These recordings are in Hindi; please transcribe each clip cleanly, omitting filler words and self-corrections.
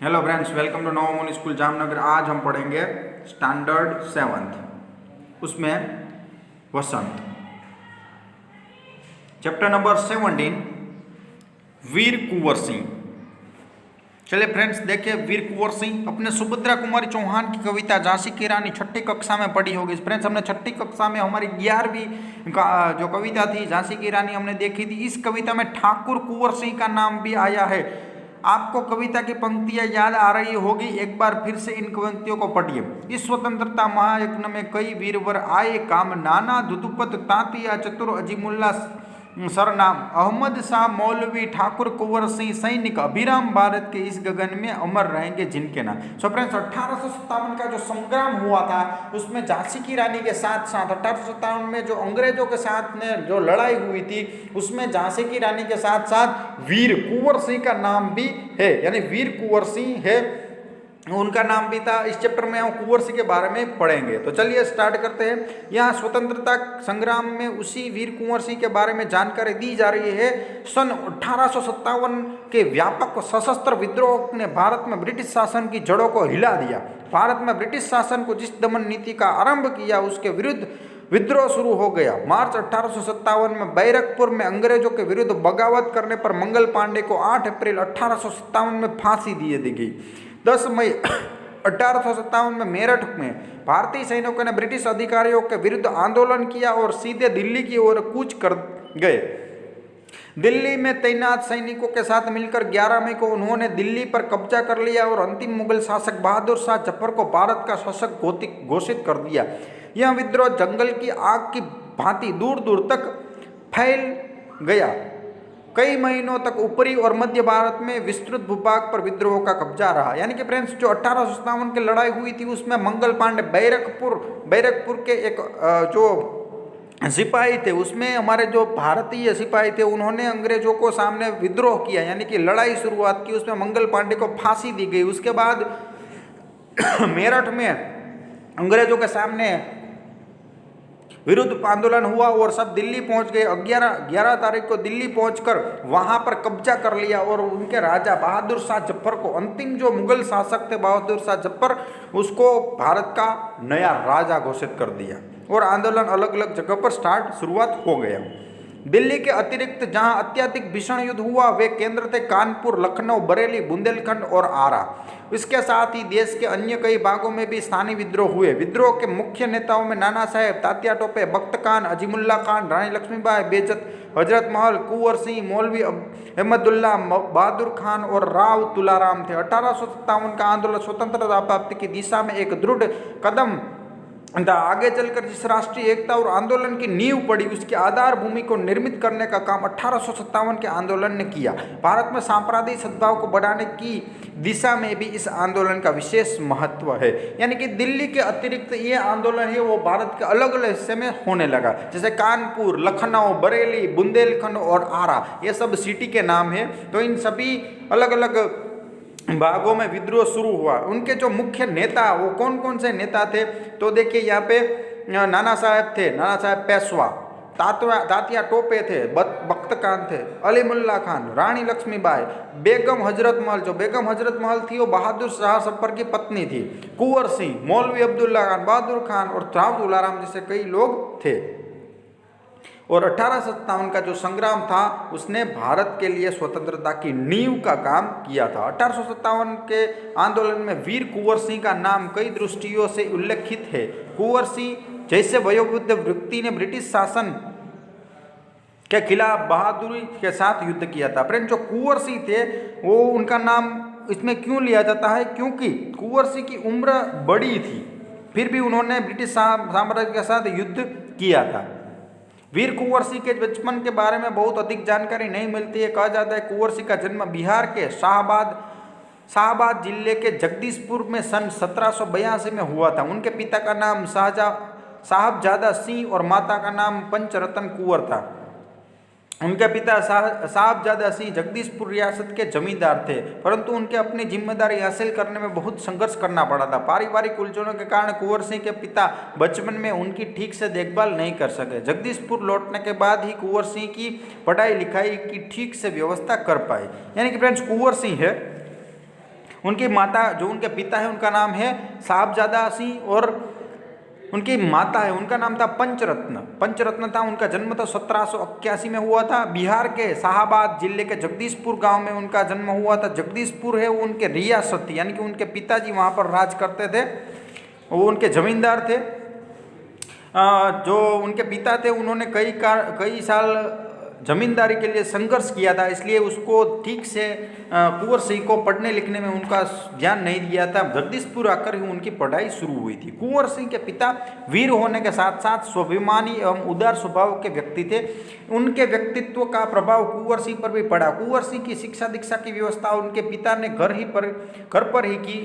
Hello friends, welcome to Navmohan school Jamnagar. आज हम पढ़ेंगे स्टैंडर्ड 7th, उसमें वसंत, चैप्टर नंबर 17, वीर कुंवर सिंह। चलिए फ्रेंड्स, देखिए वीर कुंवर सिंह अपने सुभद्रा कुमारी चौहान की कविता झांसी की रानी छठी कक्षा में पढ़ी होगी। फ्रेंड्स, हमने छठी कक्षा में हमारी 11वीं जो कविता थी झांसी की रानी हमने देखी थी। इस कविता में ठाकुर कुंवर सिंह का नाम भी आया है। आपको कविता की पंक्तियां याद आ रही होगी, एक बार फिर से इन पंक्तियों को पढ़िए। इस स्वतंत्रता महायज्ञ में कई वीरवर आए काम, नाना दुदुपत तांतिया चतुर अजीमुल्ला सरनाम, अहमद शाह मौलवी ठाकुर कुंवर सिंह सैनिक अभिराम, भारत के इस गगन में अमर रहेंगे जिनके नाम। सो फ्रेंड्स, 1857 का जो संग्राम हुआ था उसमें झांसी की रानी के साथ साथ 1857 में जो अंग्रेजों के साथ में जो लड़ाई हुई थी उसमें झांसी की रानी के साथ साथ वीर कुंवर सिंह का नाम भी है, यानी वीर कुंवर सिंह है, उनका नाम भी था। इस चैप्टर में हम कुंवर सिंह के बारे में पढ़ेंगे। तो चलिए स्टार्ट करते हैं। यहाँ स्वतंत्रता संग्राम में उसी वीर कुंवर सिंह के बारे में जानकारी दी जा रही है। सन 1857 के व्यापक सशस्त्र विद्रोह ने भारत में ब्रिटिश शासन की जड़ों को हिला दिया। भारत में ब्रिटिश शासन को जिस दमन नीति का आरंभ किया उसके विरुद्ध विद्रोह शुरू हो गया। मार्च 1857 में बैरकपुर में अंग्रेजों के विरुद्ध बगावत करने पर मंगल पांडे को 8 अप्रैल 1857 में फांसी दी गई। 10 मई 1857 में मेरठ में भारतीय सैनिकों ने ब्रिटिश अधिकारियों के विरुद्ध आंदोलन किया और सीधे दिल्ली की ओर कूच कर गए। दिल्ली में तैनात सैनिकों के साथ मिलकर 11 मई को उन्होंने दिल्ली पर कब्जा कर लिया और अंतिम मुगल शासक बहादुर शाह जफर को भारत का शासक घोषित कर दिया। यह विद्रोह जंगल की आग की भांति दूर दूर तक फैल गया। कई महीनों तक ऊपरी और मध्य भारत में विस्तृत भूभाग पर विद्रोह का कब्जा रहा। यानी कि फ्रेंड्स, जो 1857 की लड़ाई हुई थी उसमें मंगल पांडे बैरकपुर के एक जो सिपाही थे, उसमें हमारे जो भारतीय सिपाही थे उन्होंने अंग्रेजों को सामने विद्रोह किया, यानी कि लड़ाई शुरुआत की। उसमें मंगल पांडे को फांसी दी गई। उसके बाद मेरठ में अंग्रेजों के सामने विरुद्ध आंदोलन हुआ और सब दिल्ली पहुंच गए। 11 तारीख को दिल्ली पहुंचकर वहां पर कब्जा कर लिया और उनके राजा बहादुर शाह जफर को, अंतिम जो मुगल शासक थे बहादुर शाह जफर, उसको भारत का नया राजा घोषित कर दिया और आंदोलन अलग अलग जगह पर शुरुआत हो गया। दिल्ली के अतिरिक्त जहां अत्यधिक भीषण युद्ध हुआ वे केंद्र थे कानपुर, लखनऊ, बरेली, बुंदेलखंड और आरा। इसके साथ ही देश के अन्य कई भागों में भी स्थानीय विद्रोह हुए। विद्रोह के मुख्य नेताओं में नाना साहेब, तात्या टोपे, बख्त खान, अजीमुल्ला खान, रानी लक्ष्मीबाई, बेजत, हजरत महल, कुंवर सिंह, मौलवी अहमदुल्ला, बहादुर खान और राव तुलाराम थे। 1857 का आंदोलन स्वतंत्रता प्राप्ति की दिशा में एक दृढ़ कदम आगे चलकर जिस राष्ट्रीय एकता और आंदोलन की नींव पड़ी उसकी आधार भूमि को निर्मित करने का काम 1857 के आंदोलन ने किया। भारत में सांप्रदायिक सद्भाव को बढ़ाने की दिशा में भी इस आंदोलन का विशेष महत्व है। यानी कि दिल्ली के अतिरिक्त ये आंदोलन है वो भारत के अलग अलग हिस्से में होने लगा, जैसे कानपुर, लखनऊ, बरेली, बुंदेलखंड और आरा, ये सब सिटी के नाम है। तो इन सभी अलग अलग भागों में विद्रोह शुरू हुआ। उनके जो मुख्य नेता वो कौन कौन से नेता थे, तो देखिए यहाँ पे नाना साहेब थे, नाना साहेब पेशवा, तात्या टोपे थे, बख्त खान थे, अलीमुल्ला खान, रानी लक्ष्मीबाई, बेगम हजरत महल, जो बेगम हजरत महल थी वो बहादुर शाह जफर की पत्नी थी, कुंवर सिंह, मौलवी अब्दुल्ला खान, बहादुर खान और राव तुलाराम जैसे कई लोग थे। और 1857 का जो संग्राम था उसने भारत के लिए स्वतंत्रता की नींव का काम किया था। 1857 के आंदोलन में वीर कुंवर सिंह का नाम कई दृष्टियों से उल्लेखित है। कुंवर सिंह जैसे वयोवृद्ध व्यक्ति ने ब्रिटिश शासन के खिलाफ बहादुरी के साथ युद्ध किया था। फ्रेंड, जो कुंवर सिंह थे वो उनका नाम इसमें क्यों लिया जाता है, क्योंकि कुंवर सिंह की उम्र बड़ी थी, फिर भी उन्होंने ब्रिटिश साम्राज्य के साथ युद्ध किया था। वीर कुंवर सिंह के बचपन के बारे में बहुत अधिक जानकारी नहीं मिलती है। कहा जाता है कुंवर सिंह का जन्म बिहार के शाहबाद जिले के जगदीशपुर में सन 1782 में हुआ था। उनके पिता का नाम साहबजादा सिंह और माता का नाम पंचरतन कुंवर था। उनके पिता साहबजादा सिंह जगदीशपुर रियासत के जमींदार थे, परंतु उनके अपनी जिम्मेदारी हासिल करने में बहुत संघर्ष करना पड़ा था। पारिवारिक उलझनों के कारण कुंवर सिंह के पिता बचपन में उनकी ठीक से देखभाल नहीं कर सके। जगदीशपुर लौटने के बाद ही कुंवर सिंह की पढ़ाई लिखाई की ठीक से व्यवस्था कर पाए। यानी कि फ्रेंड्स, कुंवर सिंह है उनकी माता जो उनके पिता है उनका नाम है साहबजादा सिंह और उनकी माता है उनका नाम था पंचरत्न। पंचरत्न था। उनका जन्म तो 1781 में हुआ था। बिहार के शाहाबाद जिले के जगदीशपुर गांव में उनका जन्म हुआ था। जगदीशपुर है वो उनके रियासत थी, यानी कि उनके पिताजी वहाँ पर राज करते थे, वो उनके जमींदार थे। जो उनके पिता थे उन्होंने कई साल जमींदारी के लिए संघर्ष किया था, इसलिए उसको ठीक से कुंवर सिंह को पढ़ने लिखने में उनका ध्यान नहीं दिया था। जगदीशपुर आकर ही उनकी पढ़ाई शुरू हुई थी। कुंवर सिंह के पिता वीर होने के साथ साथ स्वाभिमानी एवं उदार स्वभाव के व्यक्ति थे। उनके व्यक्तित्व का प्रभाव कुंवर सिंह पर भी पड़ा। कुंवर सिंह की शिक्षा दीक्षा की व्यवस्था उनके पिता ने घर पर ही की।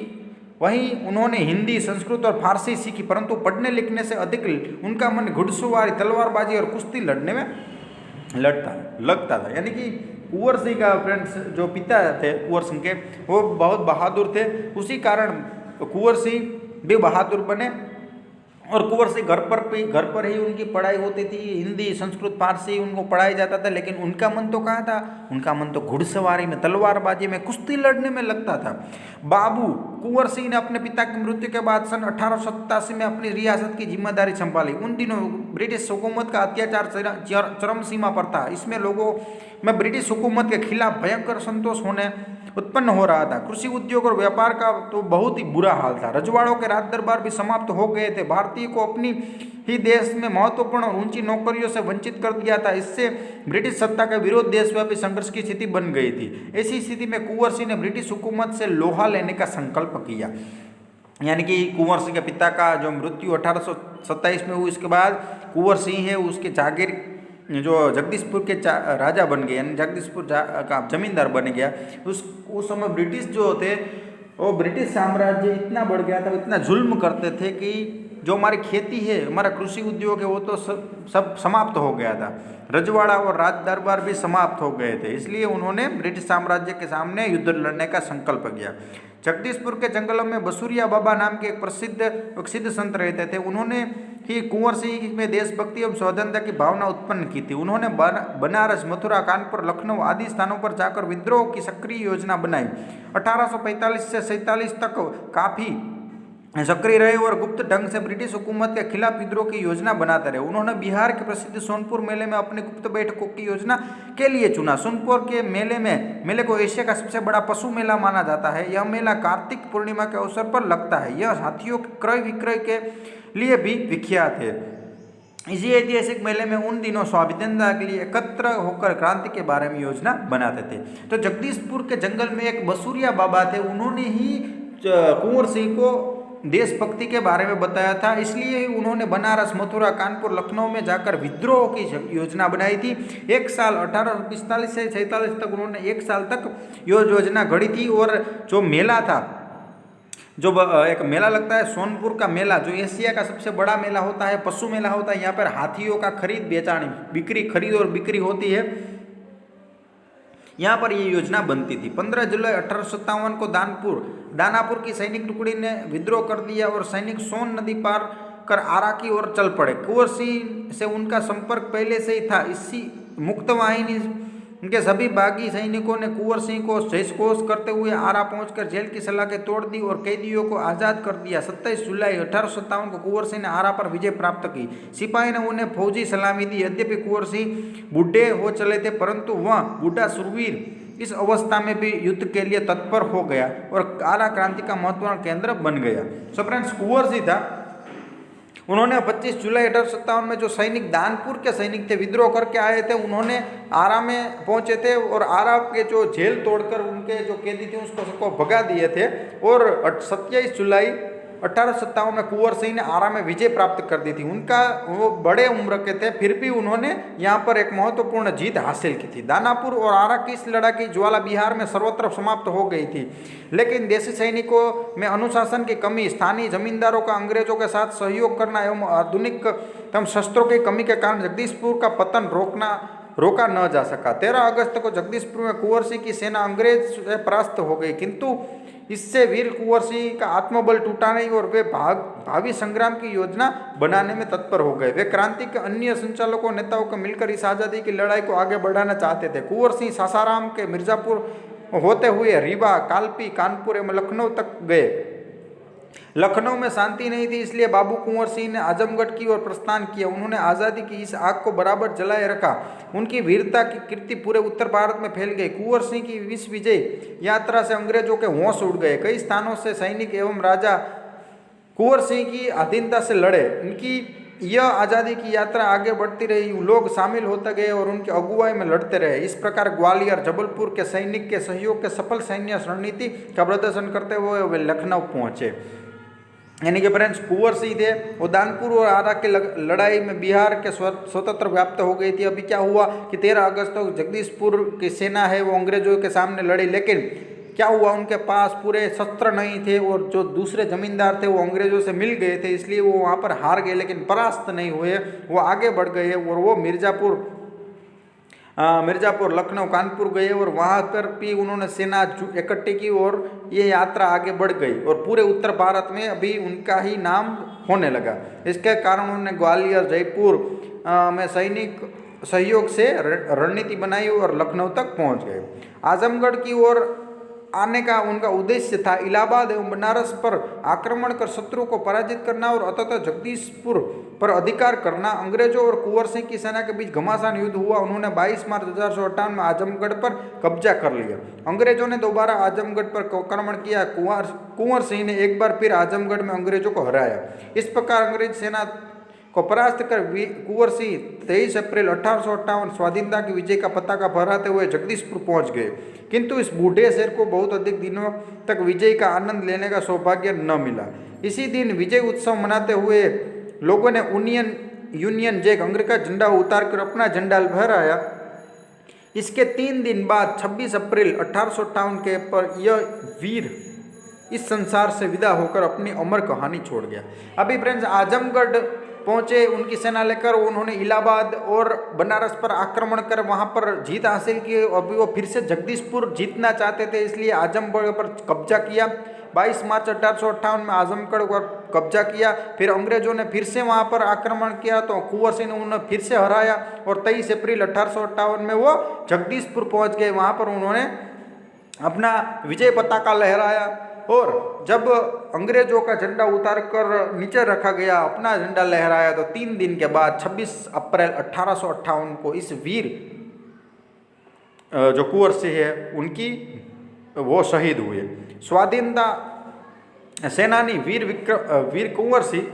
वहीं उन्होंने हिंदी, संस्कृत और फारसी सीखी, परंतु पढ़ने लिखने से अधिक उनका मन घुड़सवारी, तलवारबाजी और कुश्ती लड़ने में लगता था। यानी कि कुंवर सिंह का फ्रेंड्स जो पिता थे कुंवर सिंह के, वो बहुत बहादुर थे। उसी कारण कुंवर सिंह भी बहादुर बने और कुंवर सिंह घर पर ही उनकी पढ़ाई होती थी। हिंदी, संस्कृत, फारसी उनको पढ़ाया जाता था, लेकिन उनका मन तो कहाँ था? उनका मन तो घुड़सवारी में, तलवारबाजी में, कुश्ती लड़ने में लगता था। बाबू कुंवर सिंह ने अपने पिता की मृत्यु के बाद सन 1887 में अपनी रियासत की जिम्मेदारी संभाली। उन दिनों ब्रिटिश हुकूमत का अत्याचार चरम सीमा पर था। इसमें लोगों में ब्रिटिश हुकूमत के खिलाफ भयंकर संतोष उत्पन्न हो रहा था। कृषि उद्योग और व्यापार का तो बहुत ही बुरा हाल था। रजवाड़ों के राज दरबार भी समाप्त हो गए थे। भारतीय को अपनी ही देश में महत्वपूर्ण और ऊंची नौकरियों से वंचित कर दिया था। इससे ब्रिटिश सत्ता के विरोध देशव्यापी संघर्ष की स्थिति बन गई थी। ऐसी स्थिति में कुंवर सिंह ने ब्रिटिश हुकूमत से लोहा लेने का संकल्प किया। यानी कि कुंवर सिंह के पिता का जो मृत्यु 1827 में हुई, इसके बाद कुंवर सिंह है उसके जागीर जो जगदीशपुर के राजा बन गए, यानी जगदीशपुर का जमींदार बन गया। उस समय ब्रिटिश जो थे वो ब्रिटिश साम्राज्य इतना बढ़ गया था, इतना जुल्म करते थे कि जो हमारी खेती है, हमारा कृषि उद्योग है, वो तो सब समाप्त हो गया था। रजवाड़ा और राज दरबार भी समाप्त हो गए थे। इसलिए उन्होंने ब्रिटिश साम्राज्य के सामने युद्ध लड़ने का संकल्प किया। जगदीशपुर के जंगलों में बसुरिया बाबा नाम के एक सिद्ध संत रहते थे। उन्होंने ही कुंवर सिंह में देशभक्ति एवं स्वतंत्रता की भावना उत्पन्न की थी। उन्होंने बनारस, मथुरा, कानपुर, लखनऊ आदि स्थानों पर जाकर विद्रोह की सक्रिय योजना बनाई। 1845 से 47 तक काफी सक्रिय रहे और गुप्त ढंग से ब्रिटिश हुकूमत के खिलाफ विद्रोह की योजना बनाते रहे। उन्होंने बिहार के प्रसिद्ध सोनपुर मेले में अपनी गुप्त बैठकों की योजना के लिए चुना। सोनपुर के मेले को एशिया का सबसे बड़ा पशु मेला माना जाता है। यह मेला कार्तिक पूर्णिमा के अवसर पर लगता है। यह हाथियों के क्रय विक्रय के लिए भी विख्यात है। इसी ऐतिहासिक मेले में उन दिनों स्वाधीनता के लिए एकत्र होकर क्रांति के बारे में योजना बनाते थे। तो जगदीशपुर के जंगल में एक बसुरिया बाबा थे, उन्होंने ही कुंवर सिंह को देशभक्ति के बारे में बताया था। इसलिए उन्होंने बनारस, मथुरा, कानपुर, लखनऊ में जाकर विद्रोह की योजना बनाई थी। एक साल 1845 से 46 तक उन्होंने एक साल तक योजना घड़ी थी। और जो मेला था, जो एक मेला लगता है सोनपुर का मेला, जो एशिया का सबसे बड़ा मेला होता है, पशु मेला होता है। यहाँ पर हाथियों का खरीद और बिक्री होती है। यहाँ पर ये योजना बनती थी। 15 जुलाई 1857 को दानापुर की सैनिक टुकड़ी ने विद्रोह कर दिया और सैनिक सोन नदी पार कर आरा की ओर चल पड़े। कुंवर सिंह से उनका संपर्क पहले से ही था। इसी मुक्तवाहिनी उनके सभी बागी सैनिकों ने कुंवर सिंह को जयघोष करते हुए आरा पहुंचकर जेल की सलाखें तोड़ दी और कैदियों को आज़ाद कर दिया। 27 जुलाई 1857 को कुंवर सिंह ने आरा पर विजय प्राप्त की। सिपाही ने उन्हें फौजी सलामी दी। यद्यपि कुंवर सिंह बूढ़े हो चले थे, परंतु वह बूढ़ा शूरवीर इस अवस्था में भी युद्ध के लिए तत्पर हो गया और आरा क्रांति का महत्वपूर्ण केंद्र बन गया। सो फ्रेंड्स, कुंवर सिंह था, उन्होंने 25 जुलाई 1857 में जो सैनिक दानपुर के सैनिक थे, विद्रोह करके आए थे, उन्होंने आरा में पहुंचे थे और आरा के जो जेल तोड़कर उनके जो कैदी थे उसको सबको भगा दिए थे। और 27 जुलाई 1857 में कुंवर सिंह ने आरा में विजय प्राप्त कर दी थी। वो बड़े उम्र के थे, फिर भी उन्होंने यहाँ पर एक महत्वपूर्ण जीत हासिल की थी। दानापुर और आरा की इस लड़ाई की ज्वाला बिहार में सर्वत्र समाप्त हो गई थी, लेकिन देशी सैनिकों में अनुशासन की कमी, स्थानीय जमींदारों का अंग्रेजों के साथ सहयोग करना एवं आधुनिक शस्त्रों की कमी के कारण जगदीशपुर का पतन रोका न जा सका। 13 अगस्त को जगदीशपुर में कुंवर सिंह की सेना अंग्रेज से परास्त हो गई, किंतु इससे वीर कुंवर सिंह का आत्मबल टूटा नहीं और वे भावी संग्राम की योजना बनाने में तत्पर हो गए। वे क्रांति के अन्य संचालकों नेताओं को मिलकर इस आज़ादी की लड़ाई को आगे बढ़ाना चाहते थे। कुंवर सिंह सासाराम के मिर्जापुर होते हुए रीवा, कालपी, कानपुर एवं लखनऊ तक गए। लखनऊ में शांति नहीं थी, इसलिए बाबू कुंवर सिंह ने आजमगढ़ की ओर प्रस्थान किया। उन्होंने आज़ादी की इस आग को बराबर जलाए रखा। उनकी वीरता की कीर्ति पूरे उत्तर भारत में फैल गई। कुंवर सिंह की इस विजय यात्रा से अंग्रेजों के होश उड़ गए। कई स्थानों से सैनिक एवं राजा कुंवर सिंह की अधीनता से लड़े। उनकी यह आज़ादी की यात्रा आगे बढ़ती रही, लोग शामिल होते गए और उनकी अगुवाई में लड़ते रहे। इस प्रकार ग्वालियर, जबलपुर के सैनिक के सहयोग के सफल सैन्य रणनीति का प्रदर्शन करते हुए वे लखनऊ पहुंचे। यानी कि फ्रेंड्स कुंवर सिंह थे, वो दानपुर और आरा के लड़ाई में बिहार के स्वतंत्र व्याप्त हो गई थी। अभी क्या हुआ कि 13 अगस्त तक जगदीशपुर की सेना है वो अंग्रेजों के सामने लड़ी, लेकिन क्या हुआ, उनके पास पूरे शस्त्र नहीं थे और जो दूसरे जमींदार थे वो अंग्रेजों से मिल गए थे, इसलिए वो वहाँ पर हार गए, लेकिन परास्त नहीं हुए, वो आगे बढ़ गए और वो मिर्ज़ापुर, लखनऊ, कानपुर गए और वहाँ पर भी उन्होंने सेना इकट्ठी की और ये यात्रा आगे बढ़ गई और पूरे उत्तर भारत में अभी उनका ही नाम होने लगा। इसके कारण उन्होंने ग्वालियर, जयपुर में सैनिक सहयोग से रणनीति बनाई और लखनऊ तक पहुँच गए। आजमगढ़ की ओर आने का उनका उद्देश्य था इलाहाबाद एवं बनारस पर आक्रमण कर शत्रु को पराजित करना और अंततः जगदीशपुर पर अधिकार करना। अंग्रेजों और कुंवर सिंह की सेना के बीच घमासान युद्ध हुआ। उन्होंने 22 मार्च 1858 में आजमगढ़ पर कब्जा कर लिया। अंग्रेजों ने दोबारा आजमगढ़ पर आक्रमण किया। कुंवर सिंह ने एक बार फिर आजमगढ़ में अंग्रेजों को हराया। इस प्रकार अंग्रेज सेना को परास्त कर कुंवर सिंह 23 अप्रैल 1858 स्वाधीनता की विजय का पताका फहराते हुए जगदीशपुर पहुंच गए। किंतु इस बूढ़े शेर को बहुत अधिक दिनों तक विजय का आनंद लेने का सौभाग्य न मिला। इसी दिन विजय उत्सव मनाते हुए लोगों ने यूनियन जैक अंग्रेज का झंडा उतारकर अपना झंडा लहराया। इसके 3 दिन बाद 26 अप्रैल 1858 के पर यह वीर इस संसार से विदा होकर अपनी अमर कहानी छोड़ गया। अभी फ्रेंड्स आजमगढ़ पहुंचे उनकी सेना लेकर, उन्होंने इलाहाबाद और बनारस पर आक्रमण कर वहां पर जीत हासिल की। अभी वो फिर से जगदीशपुर जीतना चाहते थे, इसलिए आजमगढ़ पर कब्जा किया। 22 मार्च 1858 में आजमगढ़ पर कब्जा किया। फिर अंग्रेजों ने फिर से वहां पर आक्रमण किया तो कुंवर सिंह ने उन्हें फिर से हराया और 23 अप्रैल 1858 में वो जगदीशपुर पहुंच गए। वहां पर उन्होंने अपना विजय पताका लहराया और जब अंग्रेजों का झंडा उतार कर नीचे रखा गया, अपना झंडा लहराया, तो 3 दिन के बाद 26 अप्रैल 1858 को इस वीर जो कुंवर सिंह है उनकी वो शहीद हुए। स्वाधीनता सेनानी वीर कुंवर सिंह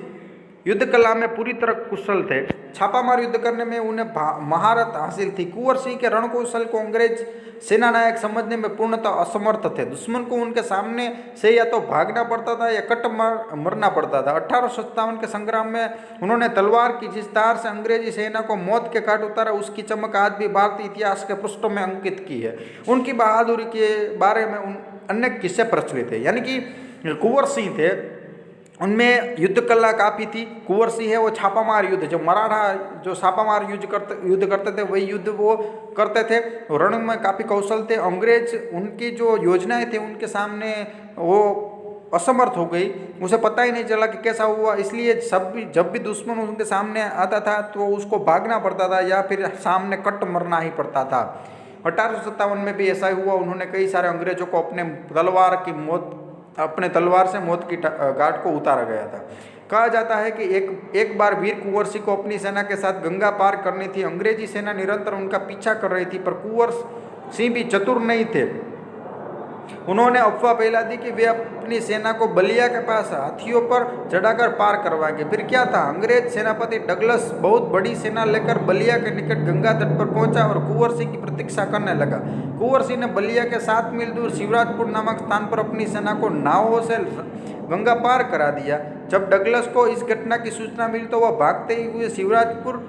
युद्ध कला में पूरी तरह कुशल थे। छापामार युद्ध करने में उन्हें महारत हासिल थी। कुंवर सिंह के रणकौशल को अंग्रेज सेनानायक समझने में पूर्णतः असमर्थ थे। दुश्मन को उनके सामने से या तो भागना पड़ता था या कट मरना पड़ता था। 1857 के संग्राम में उन्होंने तलवार की जिस धार से अंग्रेजी सेना को मौत के घाट उतारा, उसकी चमक आज भी भारतीय इतिहास के पृष्ठों में अंकित की है। उनकी बहादुरी के बारे में अनेक किस्से प्रचलित है। यानी कि कुंवर सिंह थे, उनमें युद्ध कला काफ़ी थी। कुंवर सिंह है वो छापामार युद्ध, जो मराठा जो छापामार युद्ध करते थे वही युद्ध वो करते थे। रण में काफ़ी कौशल थे। अंग्रेज उनकी जो योजनाएं थे उनके सामने वो असमर्थ हो गई, उसे पता ही नहीं चला कि कैसा हुआ। इसलिए जब भी दुश्मन उनके सामने आता था तो उसको भागना पड़ता था या फिर सामने कट मरना ही पड़ता था। 1857 में भी ऐसा ही हुआ। उन्होंने कई सारे अंग्रेजों को अपने तलवार से मौत की घाट को उतारा गया था। कहा जाता है कि एक बार वीर कुंवर सिंह को अपनी सेना के साथ गंगा पार करनी थी। अंग्रेजी सेना निरंतर उनका पीछा कर रही थी, पर कुंवर सिंह भी चतुर नहीं थे। उन्होंने अफवाह फैला दी कि वे अपनी सेना को बलिया के पास हाथियों पर चढ़ाकर पार करवाएंगे। फिर क्या था, अंग्रेज सेनापति डगलस बहुत बड़ी सेना लेकर बलिया के निकट गंगा तट पर पहुंचा और कुंवर सिंह की प्रतीक्षा करने लगा। कुंवर सिंह ने बलिया के 7 मील दूर शिवराजपुर नामक स्थान पर अपनी सेना को नावों से गंगा पार करा दिया। जब डगलस को इस घटना की सूचना मिली तो वह भागते ही हुए शिवराजपुर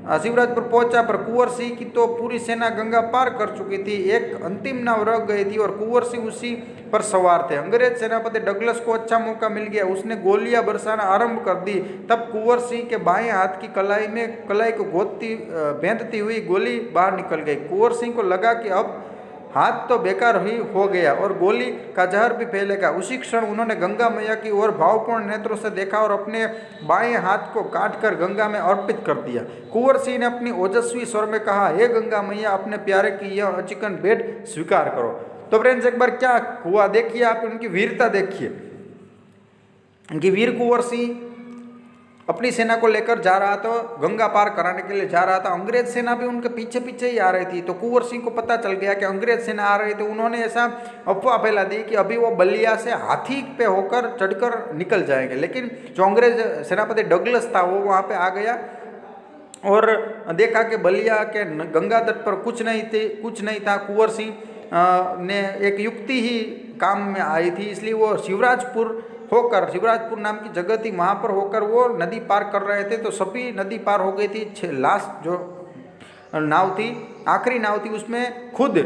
पहुंचा, पर कुंवर सिंह की तो पूरी सेना गंगा पार कर चुकी थी। एक अंतिम नाव रह गई थी और कुंवर सिंह उसी पर सवार थे। अंग्रेज सेनापति डगलस को अच्छा मौका मिल गया, उसने गोलियां बरसाना आरंभ कर दी। तब कुंवर सिंह के बाएं हाथ की कलाई को भेदती हुई गोली बाहर निकल गई। कुंवर सिंह को लगा कि अब हाथ तो बेकार ही हो गया और गोली का जहर भी फैलेगा। उसी क्षण उन्होंने गंगा मैया की ओर भावपूर्ण नेत्रों से देखा और अपने बाएं हाथ को काटकर गंगा में अर्पित कर दिया। कुंवर सिंह ने अपनी ओजस्वी स्वर में कहा, हे गंगा मैया, अपने प्यारे की यह अचिकन भेंट स्वीकार करो। तो फ्रेंड्स एक बार क्या हुआ देखिए आप, उनकी वीरता देखिए। उनकी वीर कुंवर सिंह अपनी सेना को लेकर जा रहा था, गंगा पार कराने के लिए जा रहा था। अंग्रेज सेना भी उनके पीछे पीछे ही आ रही थी। तो कुंवर सिंह को पता चल गया कि अंग्रेज सेना आ रही थी। उन्होंने ऐसा अफवाह फैला दी कि अभी वो बलिया से हाथी पे होकर चढ़कर निकल जाएंगे। लेकिन जो अंग्रेज सेनापति डगलस था वो वहाँ पे आ गया और देखा कि बलिया के गंगा तट पर कुछ नहीं था। कुंवर सिंह ने एक युक्ति ही काम में आई थी, इसलिए वो शिवराजपुर नाम की जगह थी, वहाँ पर होकर वो नदी पार कर रहे थे। तो सभी नदी पार हो गई थी। लास्ट जो नाव थी, आखिरी नाव थी, उसमें खुद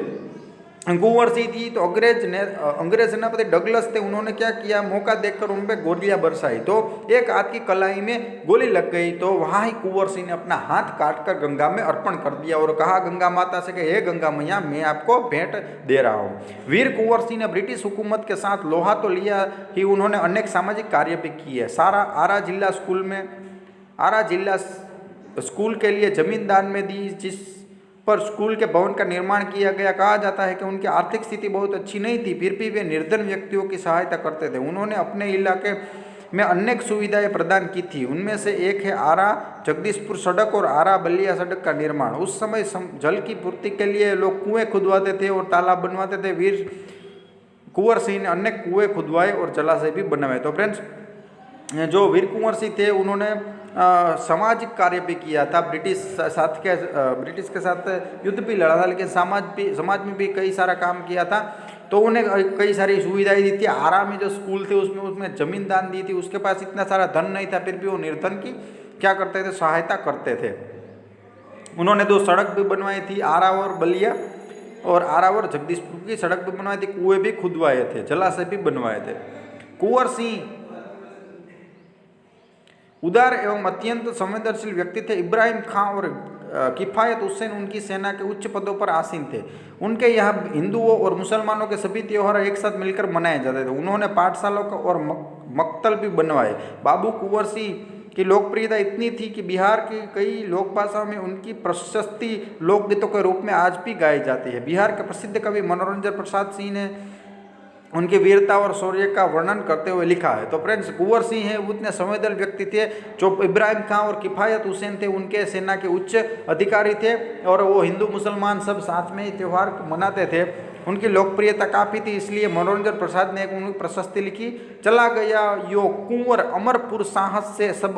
कुंवर सिंह थी। तो अंग्रेज सेनापति डगलस थे, उन्होंने क्या किया, मौका देखकर उन पर गोलियां बरसाई। तो एक हाथ की कलाई में गोली लग गई। तो वहाँ ही कुंवर सिंह ने अपना हाथ काटकर गंगा में अर्पण कर दिया और कहा गंगा माता से कि हे गंगा मैया, मैं आपको भेंट दे रहा हूँ। वीर कुंवर सिंह ने ब्रिटिश हुकूमत के साथ लोहा तो लिया ही, उन्होंने अनेक सामाजिक कार्य भी किए। आरा जिला स्कूल के लिए जमीन दान में दी, जिस पर स्कूल के भवन का निर्माण किया गया। कहा जाता है कि उनकी आर्थिक स्थिति बहुत अच्छी नहीं थी, फिर भी वे निर्धन व्यक्तियों की सहायता करते थे। उन्होंने अपने इलाके में अनेक सुविधाएं प्रदान की थी। उनमें से एक है आरा जगदीशपुर सड़क और आरा बलिया सड़क का निर्माण। उस समय जल की पूर्ति के लिए लोग कुएं खुदवाते थे और तालाब बनवाते थे। वीर कुंवर सिंह ने अनेक कुएं खुदवाए और जलाशय भी बनवाए। तो फ्रेंड्स जो वीर कुंवर सिंह थे उन्होंने सामाजिक कार्य भी किया था। ब्रिटिश के साथ युद्ध भी लड़ा था, लेकिन समाज में भी कई सारा काम किया था। तो उन्हें कई सारी सुविधाएं दी थी। आरा में जो स्कूल थे उसमें जमीन दान दी थी। उसके पास इतना सारा धन नहीं था, फिर भी वो निर्धन की क्या करते थे, सहायता करते थे। उन्होंने 2 सड़क भी बनवाई थी, आरा और बलिया, और आरा और जगदीशपुर की सड़क भी बनवाई थी। कुएं भी खुदवाए थे, जलाशय भी बनवाए थे। कुंवर सिंह उदार एवं अत्यंत संवेदनशील व्यक्ति थे। इब्राहिम खां और किफायत हुसैन उनकी सेना के उच्च पदों पर आसीन थे। उनके यहाँ हिंदुओं और मुसलमानों के सभी त्योहार एक साथ मिलकर मनाए जाते थे। उन्होंने पाठशालों और मक्तल भी बनवाए। बाबू कुंवर सिंह की लोकप्रियता इतनी थी कि बिहार की कई लोक भाषाओं में उनकी प्रशस्ति लोकगीतों के रूप में आज भी गाई जाती है। बिहार के प्रसिद्ध कवि मनोरंजन प्रसाद सिंह ने उनकी वीरता और शौर्य का वर्णन करते हुए लिखा है। तो फ्रेंड्स कुंवर सिंह है उतने संवेदनशील व्यक्ति थे। जो इब्राहिम खां और किफायत हुसैन थे उनके सेना के उच्च अधिकारी थे, और वो हिंदू मुसलमान सब साथ में ही त्यौहार मनाते थे। उनकी लोकप्रियता काफ़ी थी, इसलिए मनोरंजन प्रसाद ने एक उनकी प्रशस्ति लिखी, चला गया यो कुंवर अमरपुर साहस से सब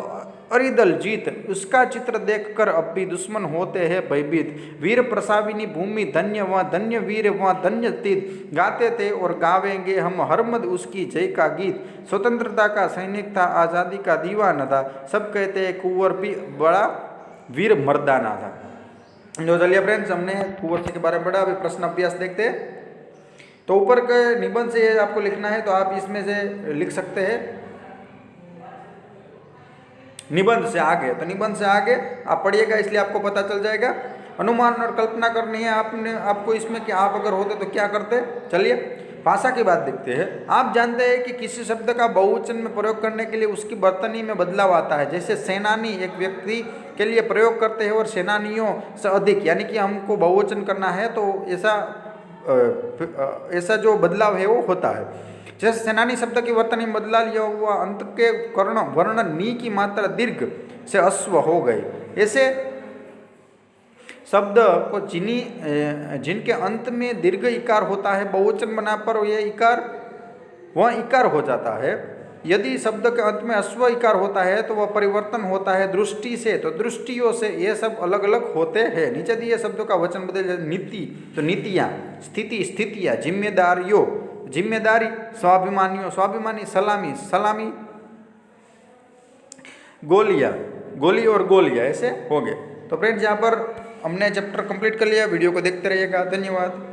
अरिदल जीत, उसका चित्र देखकर अब भी दुश्मन होते हैं भयभीत। वीर प्रसाविनी भूमि धन्य वह धन्य वीर वह धन्य तीत, गाते थे और गावेंगे हम हरमद उसकी जय का गीत। स्वतंत्रता का सैनिक था, आज़ादी का दीवाना था, सब कहते हैं कुंवर भी बड़ा वीर मर्दाना था। तो चलिए फ्रेंड्स, हमने कुंवर सिंह के बारे में पढ़ा। अभी प्रश्न अभ्यास देखते हैं। तो ऊपर के निबंध से आपको लिखना है, तो आप इसमें से लिख सकते हैं निबंध से आगे। तो निबंध से आगे आप पढ़िएगा, इसलिए आपको पता चल जाएगा। अनुमान और कल्पना करनी है आपको इसमें कि आप अगर होते तो क्या करते। चलिए भाषा की बात देखते हैं। आप जानते हैं कि किसी शब्द का बहुवचन में प्रयोग करने के लिए उसकी वर्तनी में बदलाव आता है। जैसे सेनानी एक व्यक्ति के लिए प्रयोग करते हैं और सेनानियों से अधिक, यानी कि हमको बहुवचन करना है तो ऐसा जो बदलाव है वो होता है। जैसे सेनानी शब्द की वर्तनी में बदला लिया हुआ अंत के वर्ण नी की मात्रा दीर्घ से अश्व हो गई। ऐसे शब्द को जिनके अंत में दीर्घ इकार होता है, बहुवचन बना पर यह इकार वह इकार हो जाता है। यदि शब्द के अंत में अश्व इकार होता है तो वह परिवर्तन होता है दृष्टि से। तो दृष्टियों से ये सब अलग अलग होते हैं। नीचे दिए शब्दों का वचन बदल, नीति तो नीतियाँ, स्थिति स्थितियाँ, जिम्मेदारियों जिम्मेदारी, स्वाभिमानियों स्वाभिमानी, सलामी सलामी, गोलियाँ गोली और गोलियाँ, ऐसे हो गए। तो फ्रेंड्स यहाँ पर हमने चैप्टर कंप्लीट कर लिया। वीडियो को देखते रहिएगा। धन्यवाद।